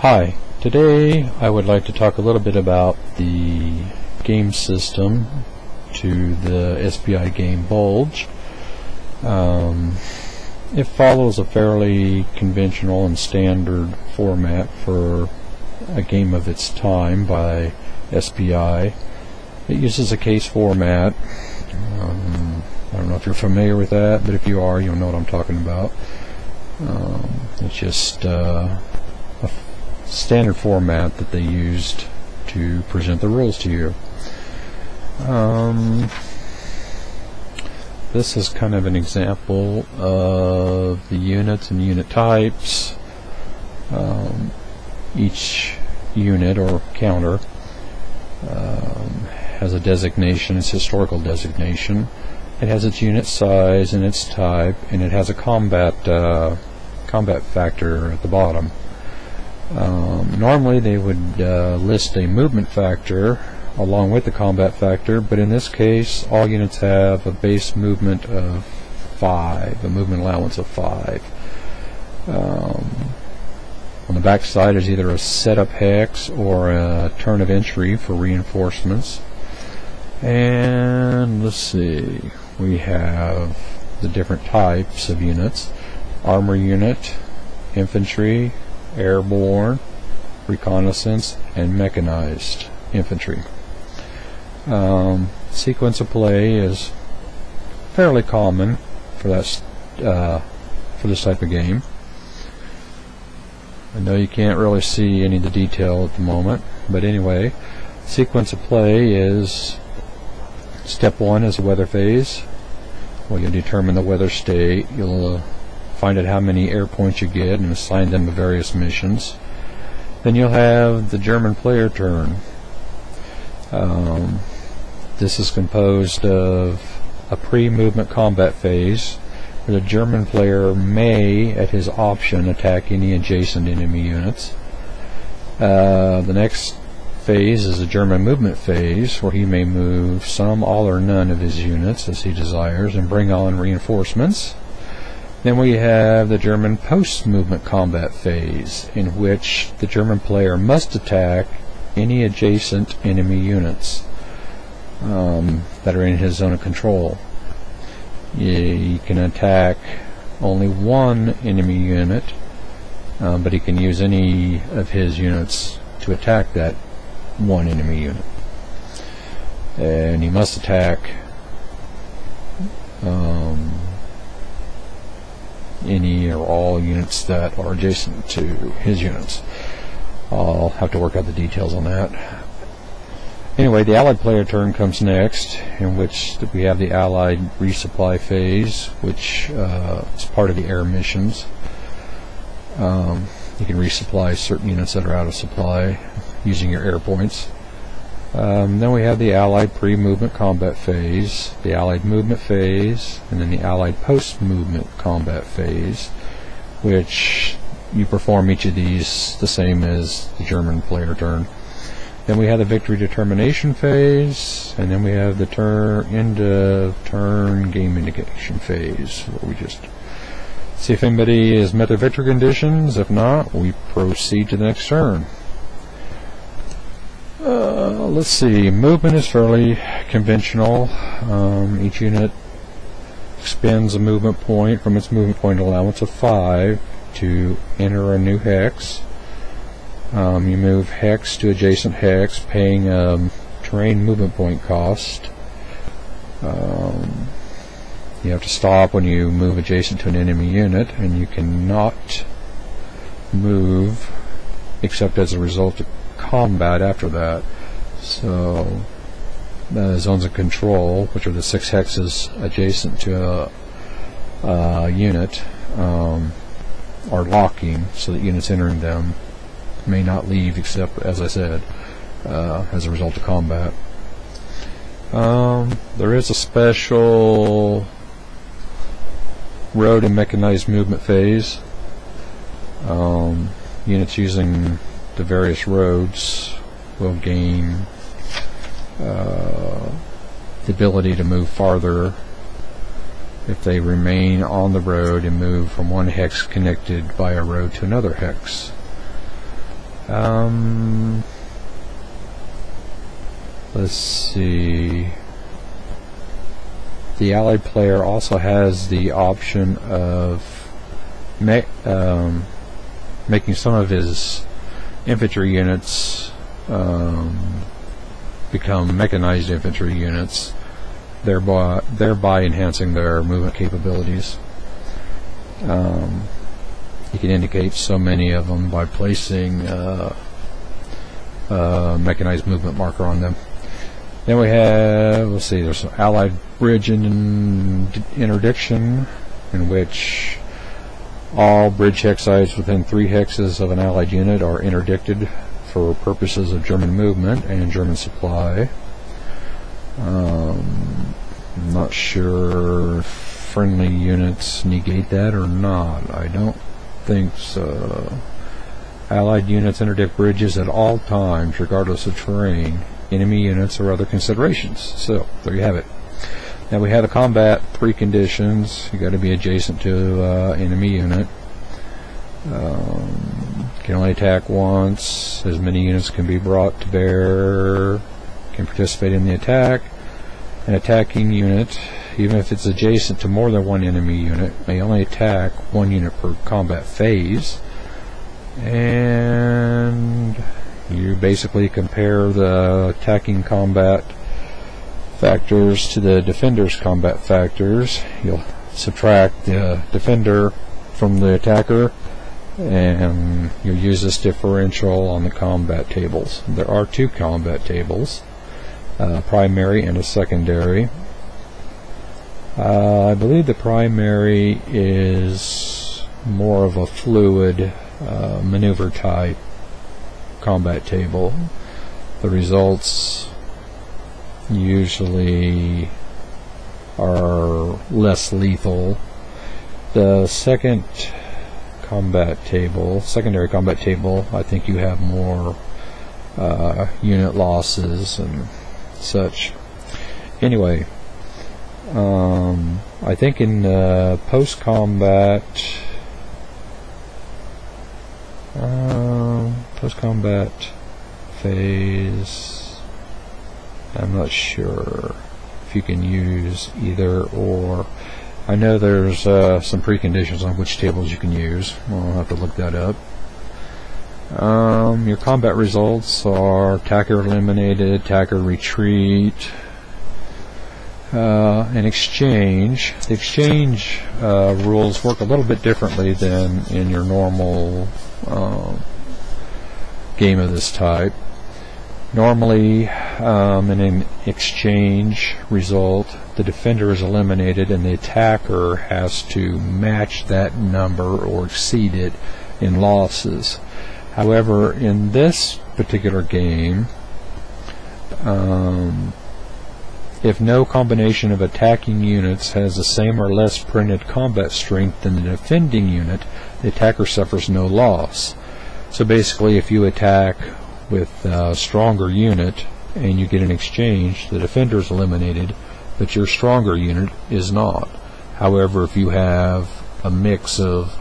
Hi, today I would like to talk a little bit about the game system to the SPI game Bulge. It follows a fairly conventional and standard format for a game of its time by SPI. It uses a case format. I don't know if you're familiar with that, but if you are, you'll know what I'm talking about. It's just a standard format that they used to present the rules to you. This is kind of an example of the units and unit types. Each unit or counter has a designation, its historical designation. It has its unit size and its type, and it has a combat factor at the bottom. Normally they would list a movement factor along with the combat factor, but in this case all units have a base movement of 5, a movement allowance of 5. On the back side is either a setup hex or a turn of entry for reinforcements. And let's see, we have the different types of units: armor unit, infantry, airborne, reconnaissance, and mechanized infantry. Sequence of play is fairly common for that for this type of game. I know you can't really see any of the detail at the moment, but anyway, sequence of play is: step 1 is a weather phase. Well, you'll determine the weather state. You'll find out how many air points you get and assign them to various missions. Then you'll have the German player turn. This is composed of a pre-movement combat phase where the German player may, at his option, attack any adjacent enemy units. The next phase is a German movement phase where he may move some, all, or none of his units as he desires and bring on reinforcements. Then we have the German post-movement combat phase, in which the German player must attack any adjacent enemy units that are in his zone of control. He can attack only one enemy unit, but he can use any of his units to attack that one enemy unit. And he must attack any or all units that are adjacent to his units. I'll have to work out the details on that. Anyway, the Allied player turn comes next, in which we have the Allied resupply phase, which is part of the air missions. You can resupply certain units that are out of supply using your air points. Then we have the Allied pre-movement combat phase, the Allied movement phase, and then the Allied post-movement combat phase, which you perform each of these the same as the German player turn. Then we have the victory determination phase, and then we have the end of turn game indication phase, where we just see if anybody has met their victory conditions. If not, we proceed to the next turn. Let's see, movement is fairly conventional. Each unit expends a movement point from its movement point allowance of 5 to enter a new hex. You move hex to adjacent hex, paying a terrain movement point cost. You have to stop when you move adjacent to an enemy unit, and you cannot move except as a result of combat after that. So the zones of control, which are the 6 hexes adjacent to a unit, are locking, so that units entering them may not leave except, as I said, as a result of combat. There is a special road and mechanized movement phase. Units using the various roads will gain the ability to move farther if they remain on the road and move from one hex connected by a road to another hex. Let's see. The Allied player also has the option of making some of his infantry units become mechanized infantry units, thereby enhancing their movement capabilities. You can indicate so many of them by placing a mechanized movement marker on them. Then we have, let's see, there's an Allied bridge interdiction, in which all bridge hex sites within 3 hexes of an Allied unit are interdicted for purposes of German movement and German supply. I'm not sure if friendly units negate that or not. I don't think so. Allied units interdict bridges at all times, regardless of terrain, enemy units, or other considerations. So, there you have it. Now we have the combat preconditions. You got to be adjacent to enemy unit. Can only attack once. As many units can be brought to bear. Can participate in the attack. An attacking unit, even if it's adjacent to more than one enemy unit, may only attack 1 unit per combat phase. And you basically compare the attacking combat factors to the defender's combat factors. You'll subtract the defender from the attacker, and you'll use this differential on the combat tables. There are 2 combat tables, primary and a secondary. I believe the primary is more of a fluid maneuver type combat table. The results usually are less lethal. The secondary combat table, I think you have more unit losses and such. Anyway, I think in post-combat phase, I'm not sure if you can use either or. I know there's some preconditions on which tables you can use. I'll have to look that up. Your combat results are attacker eliminated, attacker retreat, and exchange. The exchange rules work a little bit differently than in your normal game of this type. Normally, in an exchange result, the defender is eliminated and the attacker has to match that number or exceed it in losses. However, in this particular game, if no combination of attacking units has the same or less printed combat strength than the defending unit, the attacker suffers no loss. So basically, if you attack with a stronger unit and you get an exchange, the defender is eliminated, but your stronger unit is not. However, if you have a mix of,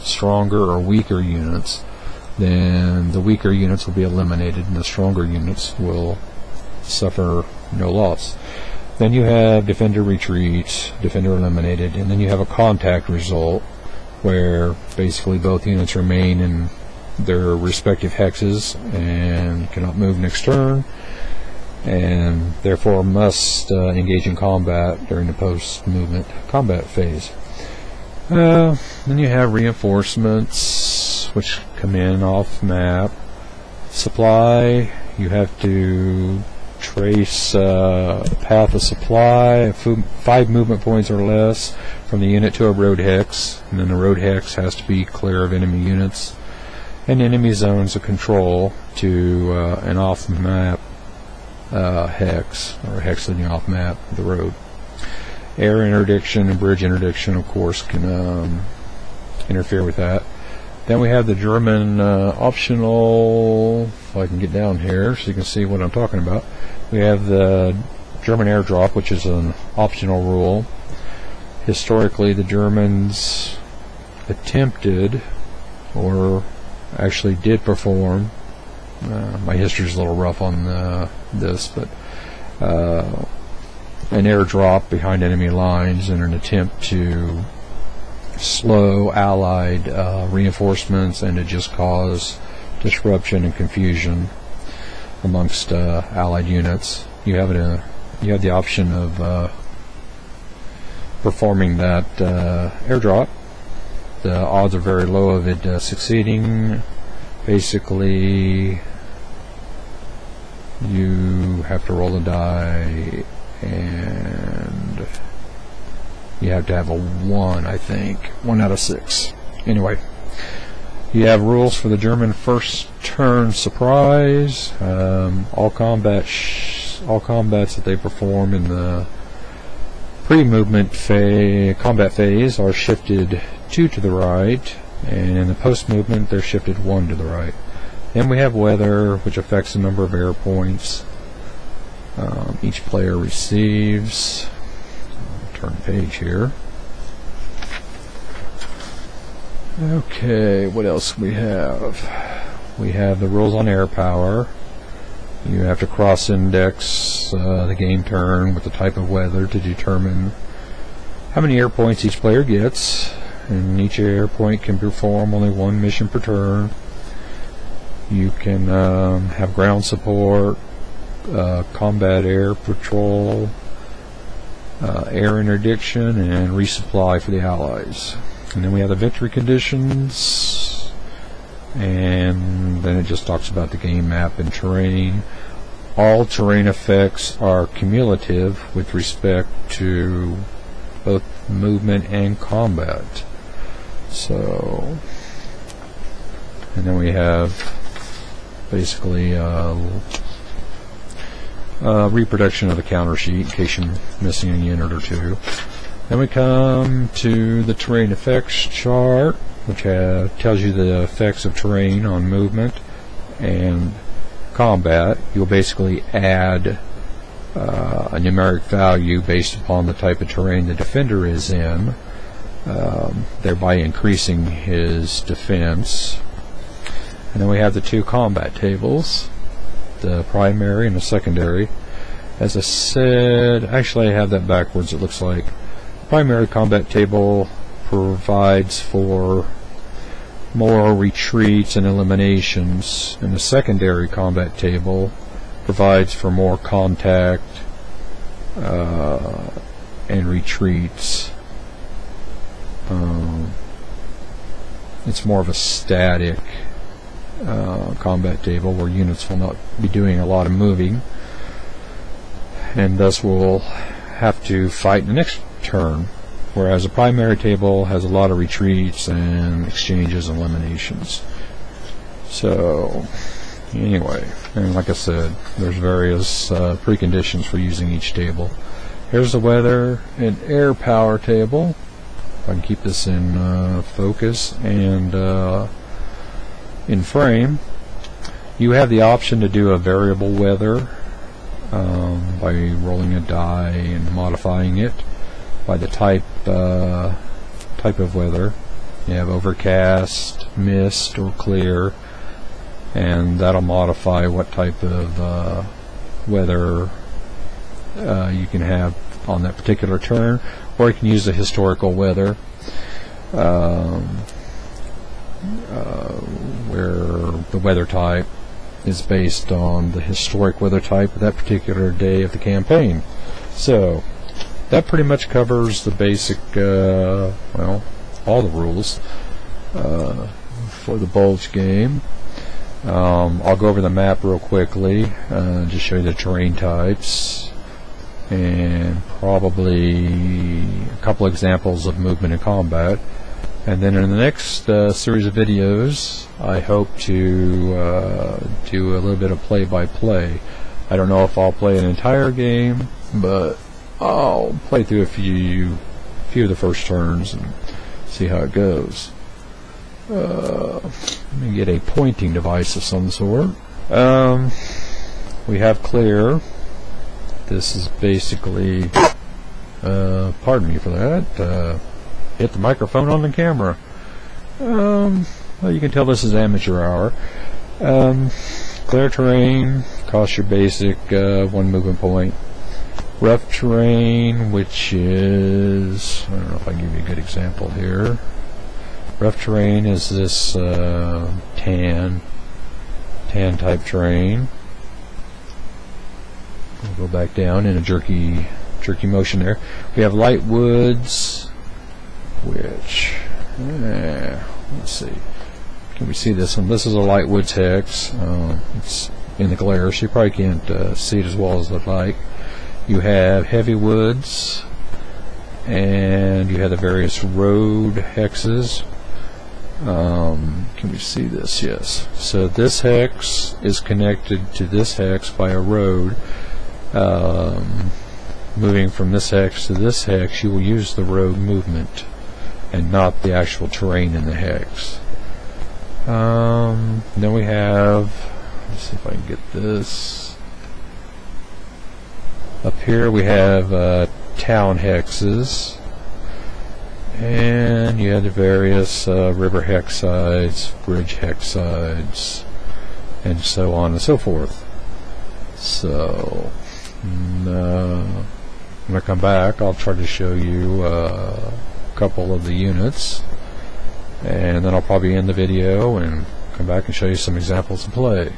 stronger or weaker units, then the weaker units will be eliminated and the stronger units will suffer no loss. Then you have defender retreat, defender eliminated, and then you have a contact result where basically both units remain in their respective hexes and cannot move next turn, and therefore must engage in combat during the post-movement combat phase. Then you have reinforcements, which come in off map. Supply, you have to trace a path of supply, 5 movement points or less from the unit to a road hex, and then the road hex has to be clear of enemy units and enemy zones of control to an off-map hex, or hex in the off-map of the road. Air interdiction and bridge interdiction, of course, can interfere with that. Then we have the German optional, if I can get down here so you can see what I'm talking about. We have the German airdrop, which is an optional rule. Historically, the Germans attempted, or actually did perform. My history's a little rough on this, but an airdrop behind enemy lines in an attempt to slow Allied reinforcements and to just cause disruption and confusion amongst Allied units. You have the option of performing that airdrop. The odds are very low of it succeeding. Basically, you have to roll a die, and you have to have a 1, I think. 1 out of 6. Anyway, you have rules for the German first turn surprise. All combats that they perform in the pre-movement combat phase are shifted 2 to the right, and in the post-movement they're shifted 1 to the right. Then we have weather, which affects the number of air points each player receives. Turn page here. Okay, what else we have? We have the rules on air power. You have to cross-index the game turn with the type of weather to determine how many air points each player gets, and each air point can perform only 1 mission per turn. You can have ground support, combat air patrol, air interdiction, and resupply for the Allies. And then we have the victory conditions, and then it just talks about the game map and terrain. All terrain effects are cumulative with respect to both movement and combat. So, and then we have basically reproduction of the counter sheet in case you're missing a unit or 2. Then we come to the terrain effects chart, which tells you the effects of terrain on movement and combat. You'll basically add a numeric value based upon the type of terrain the defender is in, thereby increasing his defense. And then we have the 2 combat tables, the primary and the secondary. As I said, actually I have that backwards, it looks like. Primary combat table provides for more retreats and eliminations, and the secondary combat table provides for more contact and retreats. It's more of a static combat table where units will not be doing a lot of moving, and thus will have to fight in the next turn, whereas a primary table has a lot of retreats and exchanges and eliminations. So anyway, and like I said, there's various preconditions for using each table. Here's the weather and air power table. If I can keep this in focus and in frame. You have the option to do a variable weather by rolling a die and modifying it by the type of weather. You have overcast, mist, or clear, and that'll modify what type of weather you can have on that particular turn. Or you can use the historical weather, where the weather type is based on the historic weather type of that particular day of the campaign. So that pretty much covers the basic, well, all the rules for the Bulge game. I'll go over the map real quickly, just show you the terrain types and probably a couple examples of movement and combat. And then in the next series of videos, I hope to do a little bit of play-by-play. I don't know if I'll play an entire game, but I'll play through a few of the first turns and see how it goes. Let me get a pointing device of some sort. We have clear. This is basically, pardon me for that, hit the microphone on the camera. Well, you can tell this is amateur hour. Clear terrain costs your basic 1 movement point. Rough terrain, which is, I don't know if I can give you a good example here. Rough terrain is this tan type terrain. We'll go back down in a jerky motion there. We have light woods, which, let's see. Can we see this one? This is a light woods hex. It's in the glare, so you probably can't see it as well as I'd like. You have heavy woods, and you have the various road hexes. Can we see this? Yes. So this hex is connected to this hex by a road. Moving from this hex to this hex, you will use the road movement and not the actual terrain in the hex. Then we have, let's see if I can get this. Up here we have town hexes, and you have the various river hex sides, bridge hex sides, and so on and so forth. So when I come back, I'll try to show you a couple of the units, and then I'll probably end the video and come back and show you some examples of play.